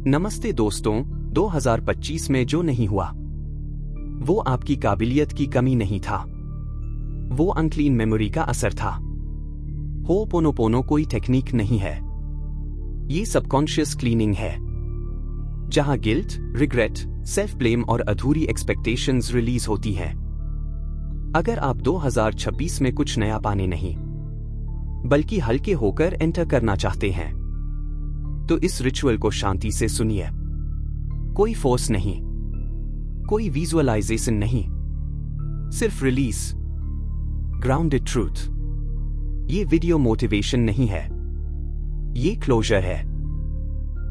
नमस्ते दोस्तों, 2025 में जो नहीं हुआ वो आपकी काबिलियत की कमी नहीं था, वो अनक्लीन मेमोरी का असर था। होपोनोपोनो कोई टेक्निक नहीं है, ये सबकॉन्शियस क्लीनिंग है, जहां गिल्ट, रिग्रेट, सेल्फ ब्लेम और अधूरी एक्सपेक्टेशंस रिलीज होती हैं। अगर आप 2026 में कुछ नया पाने नहीं बल्कि हल्के होकर एंटर करना चाहते हैं तो इस रिचुअल को शांति से सुनिए। कोई फोर्स नहीं, कोई विजुअलाइजेशन नहीं, सिर्फ रिलीज, ग्राउंडेड ट्रूथ। ये वीडियो मोटिवेशन नहीं है, ये क्लोजर है।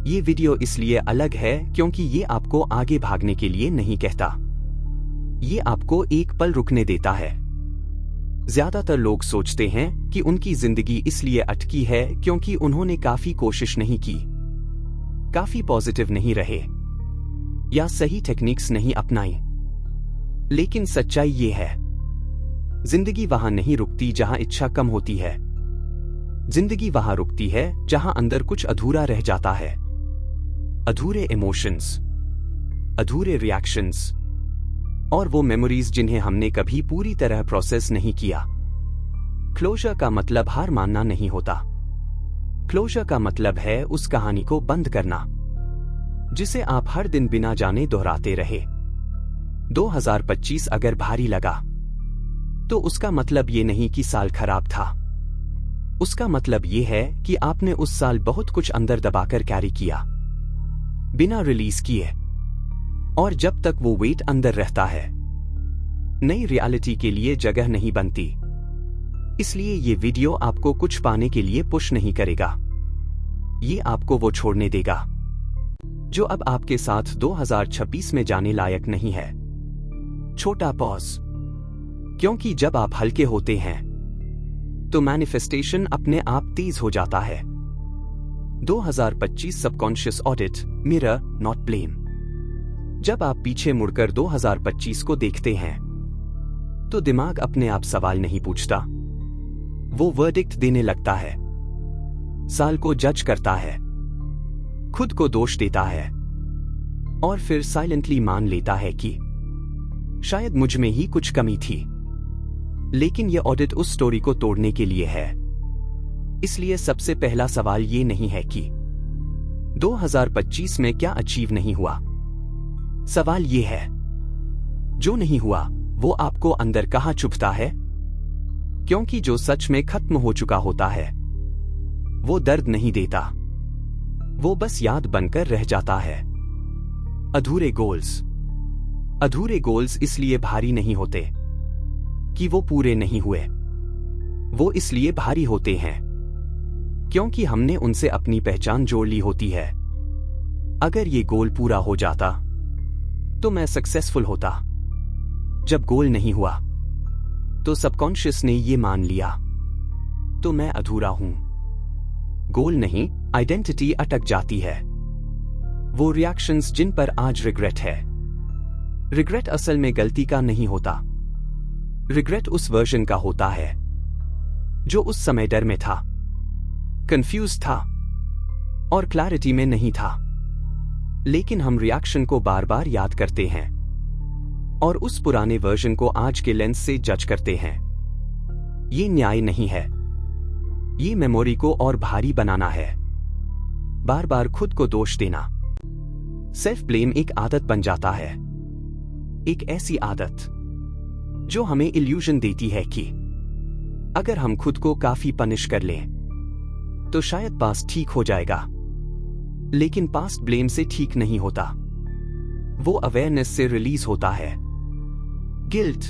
ये वीडियो इसलिए अलग है क्योंकि ये आपको आगे भागने के लिए नहीं कहता, ये आपको एक पल रुकने देता है। ज्यादातर लोग सोचते हैं कि उनकी जिंदगी इसलिए अटकी है क्योंकि उन्होंने काफी कोशिश नहीं की, काफी पॉजिटिव नहीं रहे या सही टेक्निक्स नहीं अपनाई। लेकिन सच्चाई ये है, जिंदगी वहां नहीं रुकती जहां इच्छा कम होती है। जिंदगी वहां रुकती है जहां अंदर कुछ अधूरा रह जाता है। अधूरे इमोशंस, अधूरे रिएक्शंस और वो मेमोरीज जिन्हें हमने कभी पूरी तरह प्रोसेस नहीं किया। क्लोजर का मतलब हार मानना नहीं होता। क्लोजर का मतलब है उस कहानी को बंद करना जिसे आप हर दिन बिना जाने दोहराते रहे। 2025 अगर भारी लगा तो उसका मतलब ये नहीं कि साल खराब था, उसका मतलब ये है कि आपने उस साल बहुत कुछ अंदर दबाकर कैरी किया, बिना रिलीज किए। और जब तक वो वेट अंदर रहता है, नई रियलिटी के लिए जगह नहीं बनती। इसलिए ये वीडियो आपको कुछ पाने के लिए पुश नहीं करेगा, ये आपको वो छोड़ने देगा जो अब आपके साथ 2026 में जाने लायक नहीं है। छोटा पॉज, क्योंकि जब आप हल्के होते हैं तो मैनिफेस्टेशन अपने आप तेज हो जाता है। 2025 subconscious audit, mirror not blame. जब आप पीछे मुड़कर 2025 को देखते हैं तो दिमाग अपने आप सवाल नहीं पूछता, वो वर्डिक्ट देने लगता है, साल को जज करता है, खुद को दोष देता है और फिर साइलेंटली मान लेता है कि शायद मुझ में ही कुछ कमी थी। लेकिन यह ऑडिट उस स्टोरी को तोड़ने के लिए है। इसलिए सबसे पहला सवाल ये नहीं है कि 2025 में क्या अचीव नहीं हुआ। सवाल ये है, जो नहीं हुआ वो आपको अंदर कहां छुपता है? क्योंकि जो सच में खत्म हो चुका होता है वो दर्द नहीं देता, वो बस याद बनकर रह जाता है। अधूरे गोल्स, अधूरे गोल्स इसलिए भारी नहीं होते कि वो पूरे नहीं हुए, वो इसलिए भारी होते हैं क्योंकि हमने उनसे अपनी पहचान जोड़ ली होती है। अगर ये गोल पूरा हो जाता तो मैं सक्सेसफुल होता। जब गोल नहीं हुआ तो सबकॉन्शियस ने ये मान लिया तो मैं अधूरा हूं। गोल नहीं, आइडेंटिटी अटक जाती है। वो रिएक्शंस जिन पर आज रिग्रेट है। रिग्रेट असल में गलती का नहीं होता, रिग्रेट उस वर्जन का होता है जो उस समय डर में था, कंफ्यूज था और क्लैरिटी में नहीं था। लेकिन हम रिएक्शन को बार बार याद करते हैं और उस पुराने वर्जन को आज के लेंस से जज करते हैं। ये न्याय नहीं है, ये मेमोरी को और भारी बनाना है, बार बार खुद को दोष देना। सेल्फ ब्लेम एक आदत बन जाता है, एक ऐसी आदत जो हमें इल्यूजन देती है कि अगर हम खुद को काफी पनिश कर लें तो शायद पास्ट ठीक हो जाएगा। लेकिन पास्ट ब्लेम से ठीक नहीं होता, वो अवेयरनेस से रिलीज होता है। गिल्ट,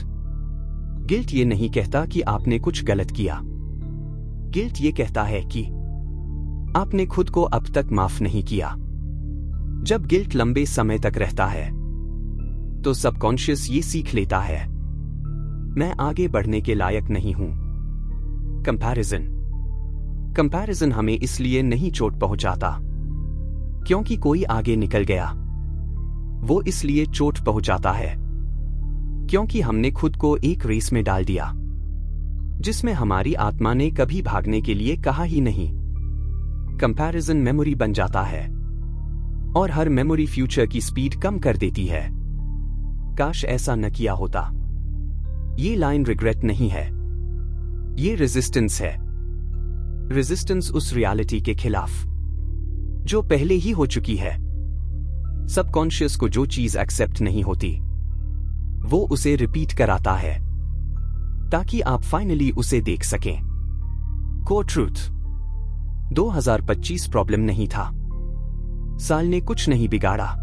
गिल्ट ये नहीं कहता कि आपने कुछ गलत किया, गिल्ट ये कहता है कि आपने खुद को अब तक माफ नहीं किया। जब गिल्ट लंबे समय तक रहता है तो सबकॉन्शियस ये सीख लेता है, मैं आगे बढ़ने के लायक नहीं हूं। कंपैरिजन, कंपैरिजन हमें इसलिए नहीं चोट पहुंचाता क्योंकि कोई आगे निकल गया, वो इसलिए चोट पहुंचाता है क्योंकि हमने खुद को एक रेस में डाल दिया जिसमें हमारी आत्मा ने कभी भागने के लिए कहा ही नहीं। कंपैरिजन मेमोरी बन जाता है और हर मेमोरी फ्यूचर की स्पीड कम कर देती है। काश ऐसा न किया होता। ये लाइन रिग्रेट नहीं है, ये रेजिस्टेंस है। रेजिस्टेंस उस रियलिटी के खिलाफ जो पहले ही हो चुकी है। सबकॉन्शियस को जो चीज एक्सेप्ट नहीं होती वो उसे रिपीट कराता है ताकि आप फाइनली उसे देख सकें। Core truth. 2025 प्रॉब्लम नहीं था, साल ने कुछ नहीं बिगाड़ा।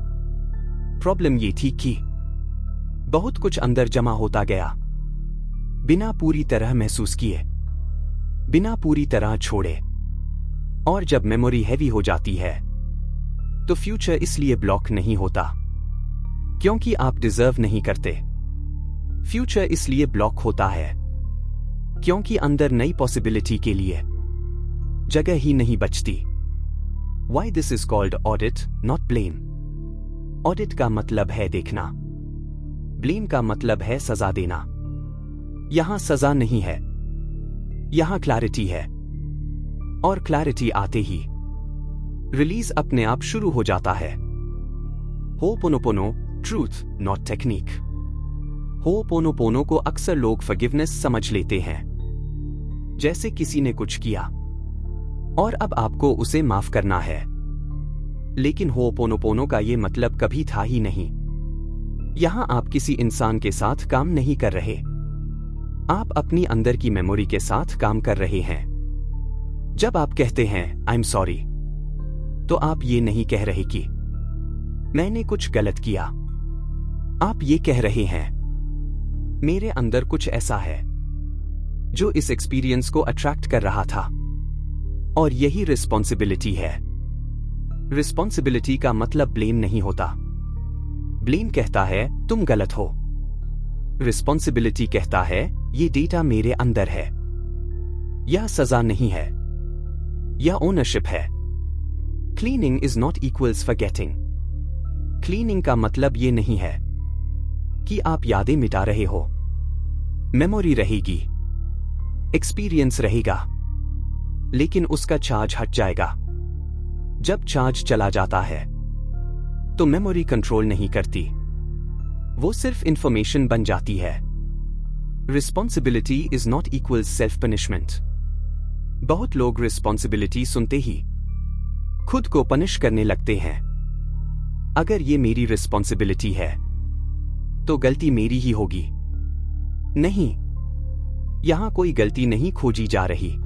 प्रॉब्लम ये थी कि बहुत कुछ अंदर जमा होता गया बिना पूरी तरह महसूस किए, बिना पूरी तरह छोड़े। और जब मेमोरी हैवी हो जाती है तो फ्यूचर इसलिए ब्लॉक नहीं होता क्योंकि आप डिजर्व नहीं करते। फ्यूचर इसलिए ब्लॉक होता है क्योंकि अंदर नई पॉसिबिलिटी के लिए जगह ही नहीं बचती। Why this is called audit, not blame. Audit का मतलब है देखना, ब्लेम का मतलब है सजा देना। यहां सजा नहीं है, यहां क्लैरिटी है। और क्लैरिटी आते ही रिलीज अपने आप शुरू हो जाता है। Ho'oponopono, truth not technique. Ho'oponopono को अक्सर लोग फॉरगिवनेस समझ लेते हैं, जैसे किसी ने कुछ किया और अब आपको उसे माफ करना है। लेकिन होपोनोपोनो का यह मतलब कभी था ही नहीं। यहां आप किसी इंसान के साथ काम नहीं कर रहे, आप अपनी अंदर की मेमोरी के साथ काम कर रहे हैं। जब आप कहते हैं आई एम सॉरी, तो आप ये नहीं कह रहे कि मैंने कुछ गलत किया। आप ये कह रहे हैं मेरे अंदर कुछ ऐसा है जो इस एक्सपीरियंस को अट्रैक्ट कर रहा था। और यही रिस्पॉन्सिबिलिटी है। रिस्पॉन्सिबिलिटी का मतलब ब्लेम नहीं होता। ब्लेम कहता है तुम गलत हो, रिस्पॉन्सिबिलिटी कहता है ये डेटा मेरे अंदर है। यह सजा नहीं है, यह ओनरशिप है। Cleaning is not equals forgetting. Cleaning का मतलब ये नहीं है कि आप यादें मिटा रहे हो। मेमोरी रहेगी, एक्सपीरियंस रहेगा, लेकिन उसका चार्ज हट जाएगा। जब चार्ज चला जाता है तो मेमोरी कंट्रोल नहीं करती, वो सिर्फ इंफॉर्मेशन बन जाती है। Responsibility is not equal self punishment. बहुत लोग रिस्पॉन्सिबिलिटी सुनते ही खुद को पनिश करने लगते हैं। अगर ये मेरी रिस्पॉन्सिबिलिटी है तो गलती मेरी ही होगी। नहीं, यहां कोई गलती नहीं खोजी जा रही।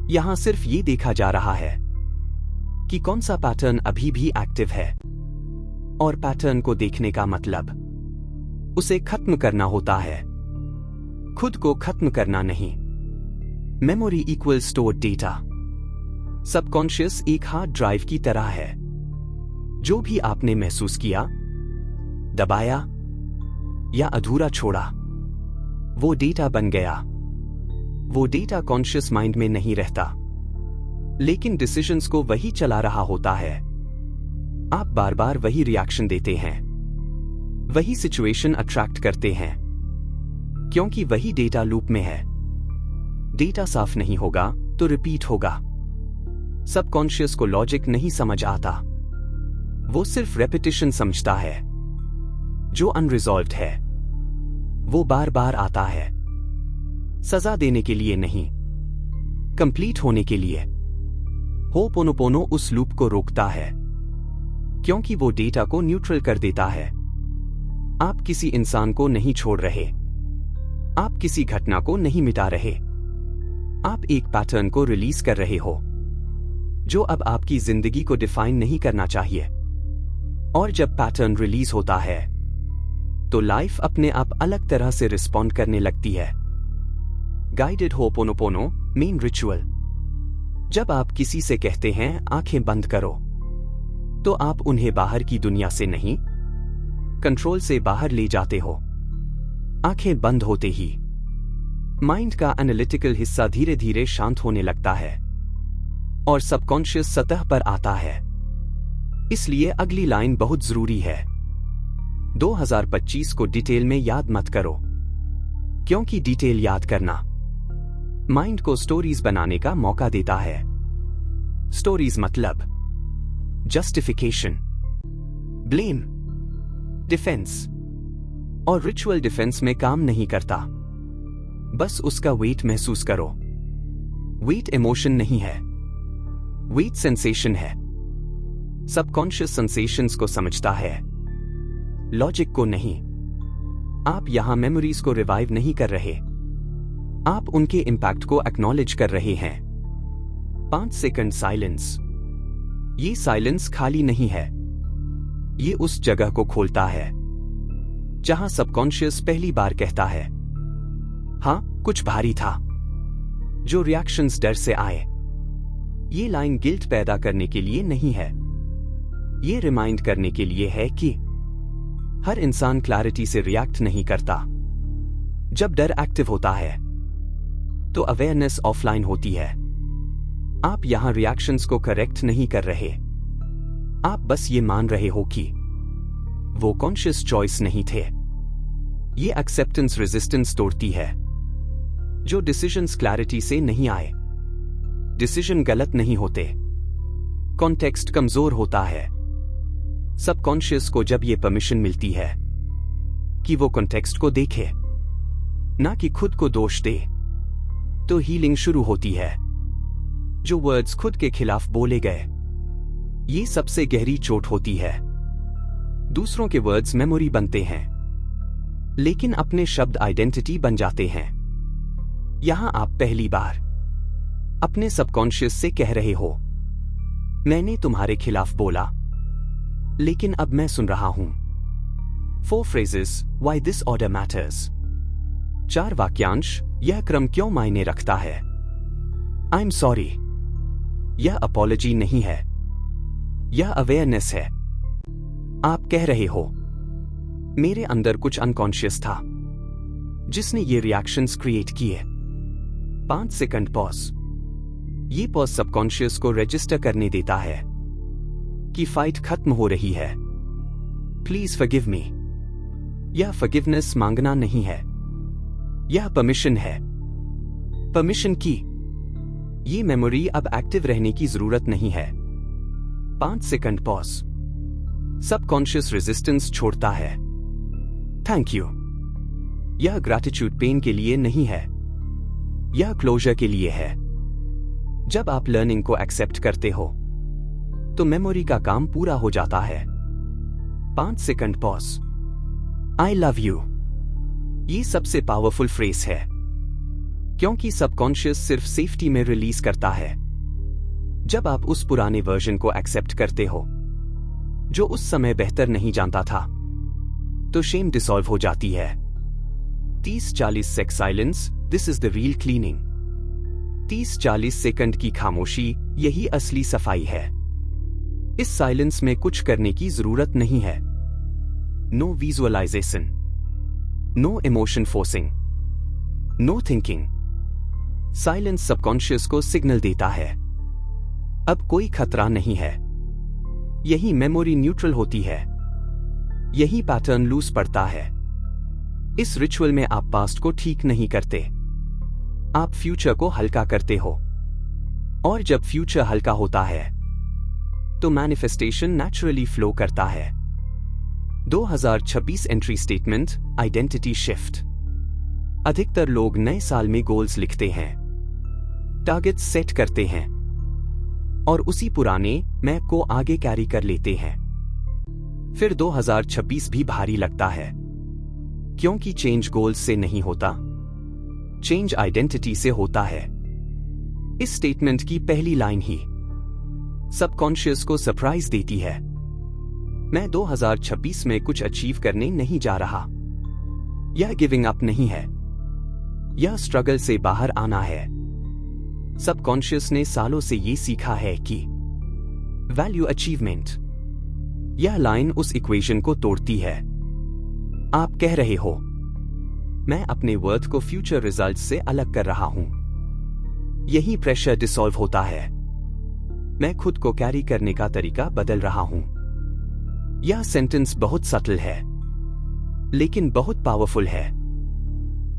यहां सिर्फ ये देखा जा रहा है कि कौन सा पैटर्न अभी भी एक्टिव है। और पैटर्न को देखने का मतलब उसे खत्म करना होता है, खुद को खत्म करना नहीं। Memory equal stored data. Subconscious एक हार्ड ड्राइव की तरह है। जो भी आपने महसूस किया, दबाया या अधूरा छोड़ा, वो डेटा बन गया। वो डेटा कॉन्शियस माइंड में नहीं रहता, लेकिन डिसीजंस को वही चला रहा होता है। आप बार बार वही रिएक्शन देते हैं, वही सिचुएशन अट्रैक्ट करते हैं, क्योंकि वही डेटा लूप में है। डेटा साफ नहीं होगा तो रिपीट होगा। सबकॉन्शियस को लॉजिक नहीं समझ आता, वो सिर्फ रेपिटेशन समझता है। जो अनरिजॉल्व्ड है वो बार बार आता है, सजा देने के लिए नहीं, कंप्लीट होने के लिए। होपोनोपोनो उस लूप को रोकता है क्योंकि वो डेटा को न्यूट्रल कर देता है। आप किसी इंसान को नहीं छोड़ रहे, आप किसी घटना को नहीं मिटा रहे, आप एक पैटर्न को रिलीज कर रहे हो जो अब आपकी जिंदगी को डिफाइन नहीं करना चाहिए। और जब पैटर्न रिलीज होता है तो लाइफ अपने आप अलग तरह से रिस्पॉन्ड करने लगती है। Guided ho'oponopono main ritual. जब आप किसी से कहते हैं आंखें बंद करो, तो आप उन्हें बाहर की दुनिया से नहीं, कंट्रोल से बाहर ले जाते हो। आंखें बंद होते ही माइंड का एनालिटिकल हिस्सा धीरे धीरे शांत होने लगता है और सबकॉन्शियस सतह पर आता है। इसलिए अगली लाइन बहुत जरूरी है। 2025 को डिटेल में याद मत करो, क्योंकि डिटेल याद करना माइंड को स्टोरीज बनाने का मौका देता है। स्टोरीज मतलब जस्टिफिकेशन। ब्लेम, डिफेंस और रिचुअल डिफेंस में काम नहीं करता। बस उसका वेट महसूस करो। वेट इमोशन नहीं है, वेट सेंसेशन है। सबकॉन्शियस सेंसेशंस को समझता है, लॉजिक को नहीं। आप यहां मेमोरीज को रिवाइव नहीं कर रहे, आप उनके इंपैक्ट को एक्नॉलेज कर रहे हैं। 5 सेकंड साइलेंस। ये साइलेंस खाली नहीं है, ये उस जगह को खोलता है जहां सबकॉन्शियस पहली बार कहता है, हां कुछ भारी था, जो रिएक्शंस डर से आए। ये लाइन गिल्ट पैदा करने के लिए नहीं है, ये रिमाइंड करने के लिए है कि हर इंसान क्लैरिटी से रिएक्ट नहीं करता। जब डर एक्टिव होता है तो अवेयरनेस ऑफलाइन होती है। आप यहां रिएक्शंस को करेक्ट नहीं कर रहे, आप बस ये मान रहे हो कि वो कॉन्शियस चॉइस नहीं थे। ये एक्सेप्टेंस रेजिस्टेंस तोड़ती है। जो डिसीजंस क्लैरिटी से नहीं आए, डिसीजन गलत नहीं होते, कॉन्टेक्स्ट कमजोर होता है। सबकॉन्शियस को जब ये परमिशन मिलती है कि वो कॉन्टेक्स्ट को देखे, ना कि खुद को दोष दे, तो हीलिंग शुरू होती है। जो वर्ड्स खुद के खिलाफ बोले गए, ये सबसे गहरी चोट होती है। दूसरों के वर्ड्स मेमोरी बनते हैं, लेकिन अपने शब्द आइडेंटिटी बन जाते हैं। यहां आप पहली बार अपने सबकॉन्शियस से कह रहे हो, मैंने तुम्हारे खिलाफ बोला, लेकिन अब मैं सुन रहा हूं। 4 phrases, why this order matters। 4 वाक्यांश, यह क्रम क्यों मायने रखता है। आई एम सॉरी, यह अपॉलॉजी नहीं है, यह अवेयरनेस है। आप कह रहे हो, मेरे अंदर कुछ अनकॉन्शियस था जिसने ये रिएक्शंस क्रिएट किए। 5 सेकंड पॉज। ये पॉज सबकॉन्शियस को रजिस्टर करने देता है कि फाइट खत्म हो रही है। Please forgive me. यह फॉरगिवनेस मांगना नहीं है, यह परमिशन है। परमिशन की ये मेमोरी अब एक्टिव रहने की जरूरत नहीं है। 5 सेकंड पॉज। सबकॉन्शियस रेजिस्टेंस छोड़ता है। Thank you. यह ग्रैटिट्यूड पेन के लिए नहीं है, यह क्लोजर के लिए है। जब आप लर्निंग को एक्सेप्ट करते हो तो मेमोरी का काम पूरा हो जाता है। 5 second pause. I love you. ये सबसे पावरफुल फ्रेज है, क्योंकि सबकॉन्शियस सिर्फ सेफ्टी में रिलीज करता है। जब आप उस पुराने वर्जन को एक्सेप्ट करते हो जो उस समय बेहतर नहीं जानता था, तो शेम डिसॉल्व हो जाती है। 30-40 sec silence, this is the real cleaning. 30-40 second की खामोशी, यही असली सफाई है। इस साइलेंस में कुछ करने की जरूरत नहीं है। No visualisation, no emotion forcing, no thinking. Silence subconscious को सिग्नल देता है, अब कोई खतरा नहीं है। यही मेमोरी न्यूट्रल होती है, यही पैटर्न लूज पड़ता है। इस रिचुअल में आप पास्ट को ठीक नहीं करते, आप फ्यूचर को हल्का करते हो। और जब फ्यूचर हल्का होता है तो मैनिफेस्टेशन नेचुरली फ्लो करता है। 2026 एंट्री स्टेटमेंट, आइडेंटिटी शिफ्ट। अधिकतर लोग नए साल में गोल्स लिखते हैं, टारगेट्स सेट करते हैं और उसी पुराने मैं को आगे कैरी कर लेते हैं। फिर 2026 भी भारी लगता है, क्योंकि चेंज गोल्स से नहीं होता, चेंज आइडेंटिटी से होता है। इस स्टेटमेंट की पहली लाइन ही सबकॉन्शियस को सरप्राइज देती है। मैं 2026 में कुछ अचीव करने नहीं जा रहा। यह गिविंग अप नहीं है, यह स्ट्रगल से बाहर आना है। सबकॉन्शियस ने सालों से यह सीखा है कि वैल्यू अचीवमेंट। यह लाइन उस इक्वेशन को तोड़ती है। आप कह रहे हो, मैं अपने वर्थ को फ्यूचर रिजल्ट्स से अलग कर रहा हूं। यही प्रेशर डिसॉल्व होता है। मैं खुद को कैरी करने का तरीका बदल रहा हूं। यह सेंटेंस बहुत सटल है, लेकिन बहुत पावरफुल है।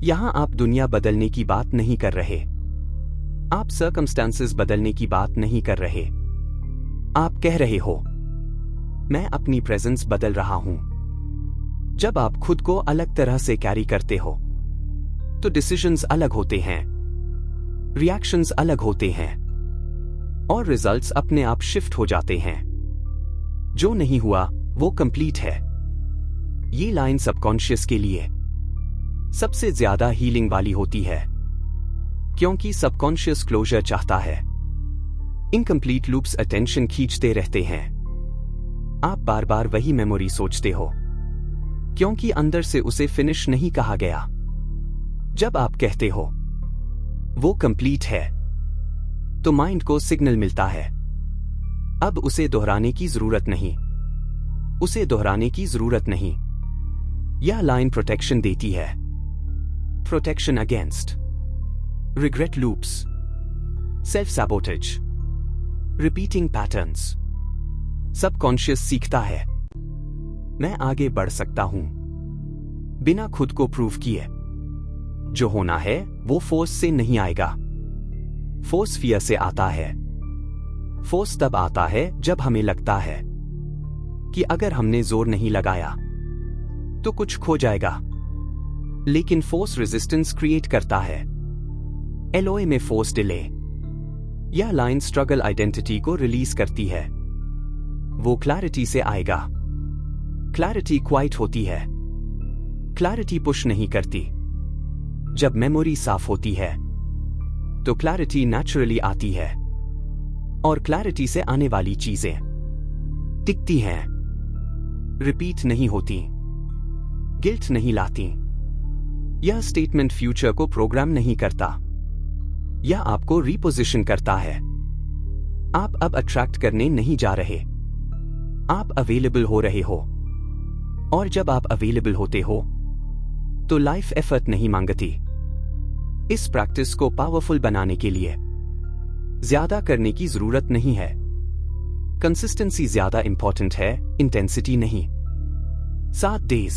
यहां आप दुनिया बदलने की बात नहीं कर रहे, आप सर्कमस्टांसेस बदलने की बात नहीं कर रहे। आप कह रहे हो, मैं अपनी प्रेजेंस बदल रहा हूं। जब आप खुद को अलग तरह से कैरी करते हो तो डिसीजंस अलग होते हैं, रिएक्शंस अलग होते हैं और रिजल्ट्स अपने आप शिफ्ट हो जाते हैं। जो नहीं हुआ वो कंप्लीट है। ये लाइन सबकॉन्शियस के लिए सबसे ज्यादा हीलिंग वाली होती है, क्योंकि सबकॉन्शियस क्लोजर चाहता है। इनकम्प्लीट लूप्स अटेंशन खींचते रहते हैं। आप बार बार वही मेमोरी सोचते हो क्योंकि अंदर से उसे फिनिश नहीं कहा गया। जब आप कहते हो वो कंप्लीट है तो माइंड को सिग्नल मिलता है, अब उसे दोहराने की जरूरत नहीं, उसे दोहराने की जरूरत नहीं। यह लाइन प्रोटेक्शन देती है, protection against regret loops, self sabotage, repeating patterns. Subconscious सीखता है मैं आगे बढ़ सकता हूं बिना खुद को प्रूव किए। जो होना है वो फोर्स से नहीं आएगा, फोर्स फियर से आता है। फोर्स तब आता है जब हमें लगता है कि अगर हमने जोर नहीं लगाया तो कुछ खो जाएगा, लेकिन फोर्स रेजिस्टेंस क्रिएट करता है। एलओए में फोर्स डिले। यह लाइन स्ट्रगल आइडेंटिटी को रिलीज करती है। वो क्लैरिटी से आएगा। क्लैरिटी क्वाइट होती है, क्लैरिटी पुश नहीं करती। जब मेमोरी साफ होती है तो क्लैरिटी नेचुरली आती है और क्लैरिटी से आने वाली चीजें टिकती हैं, रिपीट नहीं होती, गिल्ट नहीं लाती। यह स्टेटमेंट फ्यूचर को प्रोग्राम नहीं करता, यह आपको रिपोजिशन करता है। आप अब अट्रैक्ट करने नहीं जा रहे, आप अवेलेबल हो रहे हो। और जब आप अवेलेबल होते हो तो लाइफ एफर्ट नहीं मांगती। इस प्रैक्टिस को पावरफुल बनाने के लिए ज्यादा करने की जरूरत नहीं है। कंसिस्टेंसी ज्यादा इंपॉर्टेंट है, इंटेंसिटी नहीं। 7 डेज।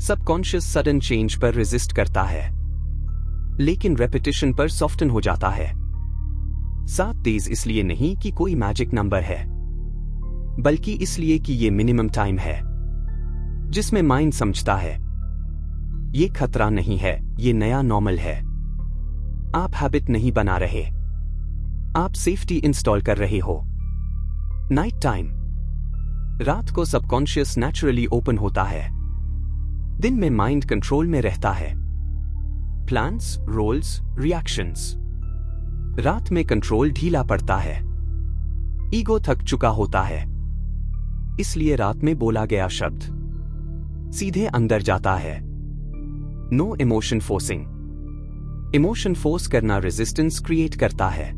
सबकॉन्शियस सडन चेंज पर रेजिस्ट करता है, लेकिन रेपिटेशन पर सॉफ्टन हो जाता है। 7 डेज इसलिए नहीं कि कोई मैजिक नंबर है, बल्कि इसलिए कि ये मिनिमम टाइम है जिसमें माइंड समझता है ये खतरा नहीं है, ये नया नॉर्मल है। आप हैबिट नहीं बना रहे, आप सेफ्टी इंस्टॉल कर रहे हो। Night time. रात को सबकॉन्शियस नेचुरली ओपन होता है, दिन में माइंड कंट्रोल में रहता है। Plans, roles, reactions. रात में कंट्रोल ढीला पड़ता है, ईगो थक चुका होता है, इसलिए रात में बोला गया शब्द सीधे अंदर जाता है। No emotion forcing. Emotion force करना रेजिस्टेंस क्रिएट करता है।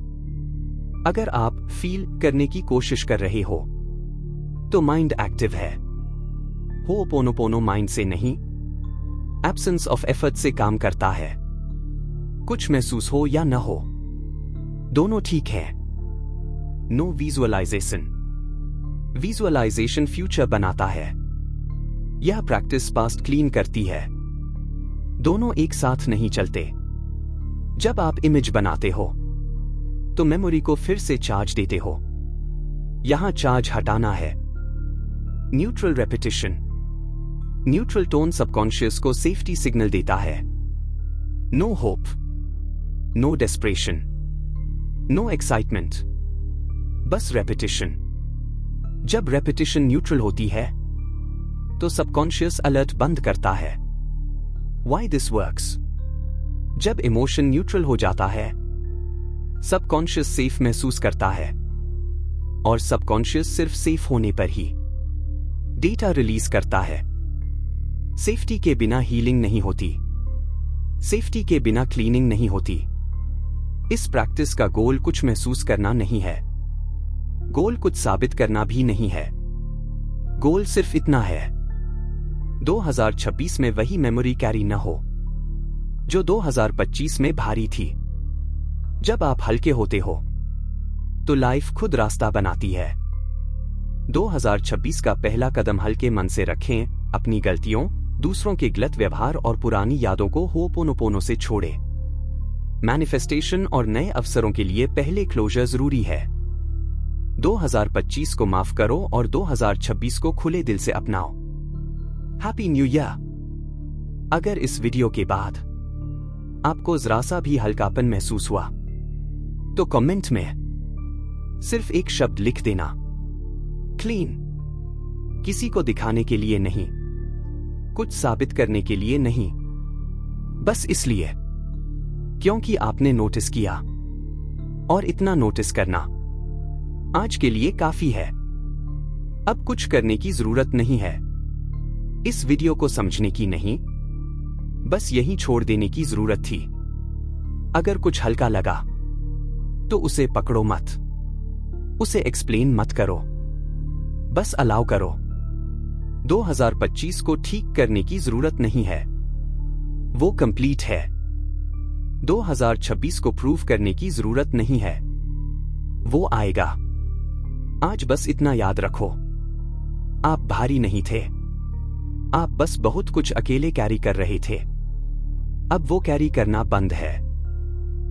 अगर आप फील करने की कोशिश कर रहे हो तो माइंड एक्टिव है। होपोनोपोनो माइंड से नहीं, एब्सेंस ऑफ एफर्ट से काम करता है। कुछ महसूस हो या न हो, दोनों ठीक है। No visualisation. विजुअलाइजेशन फ्यूचर बनाता है, यह प्रैक्टिस पास्ट क्लीन करती है। दोनों एक साथ नहीं चलते। जब आप इमेज बनाते हो तो मेमोरी को फिर से चार्ज देते हो, यहां चार्ज हटाना है। Neutral repetition. Neutral tone subconscious को सेफ्टी सिग्नल देता है। No hope, no desperation, no excitement, बस रेपिटेशन। जब रेपिटेशन न्यूट्रल होती है तो सबकॉन्शियस अलर्ट बंद करता है। Why this works? जब इमोशन न्यूट्रल हो जाता है सबकॉन्शियस सेफ महसूस करता है, और सबकॉन्शियस सिर्फ सेफ होने पर ही डेटा रिलीज करता है। सेफ्टी के बिना हीलिंग नहीं होती, सेफ्टी के बिना क्लीनिंग नहीं होती। इस प्रैक्टिस का गोल कुछ महसूस करना नहीं है, गोल कुछ साबित करना भी नहीं है। गोल सिर्फ इतना है 2026 में वही मेमोरी कैरी न हो जो 2025 में भारी थी। जब आप हल्के होते हो तो लाइफ खुद रास्ता बनाती है। 2026 का पहला कदम हल्के मन से रखें, अपनी गलतियों, दूसरों के गलत व्यवहार और पुरानी यादों को होपोनोपोनो से छोड़े। मैनिफेस्टेशन और नए अवसरों के लिए पहले क्लोजर जरूरी है। 2025 को माफ करो और 2026 को खुले दिल से अपनाओ। Happy new year. अगर इस वीडियो के बाद आपको जरा सा भी हल्कापन महसूस हुआ तो कमेंट में सिर्फ एक शब्द लिख देना, क्लीन। किसी को दिखाने के लिए नहीं, कुछ साबित करने के लिए नहीं, बस इसलिए क्योंकि आपने नोटिस किया, और इतना नोटिस करना आज के लिए काफी है। अब कुछ करने की जरूरत नहीं है। इस वीडियो को समझने की नहीं, बस यही छोड़ देने की जरूरत थी। अगर कुछ हल्का लगा तो उसे पकड़ो मत, उसे एक्सप्लेन मत करो, बस अलाउ करो। 2025 को ठीक करने की जरूरत नहीं है, वो कंप्लीट है। 2026 को प्रूव करने की जरूरत नहीं है, वो आएगा। आज बस इतना याद रखो, आप भारी नहीं थे, आप बस बहुत कुछ अकेले कैरी कर रहे थे। अब वो कैरी करना बंद है।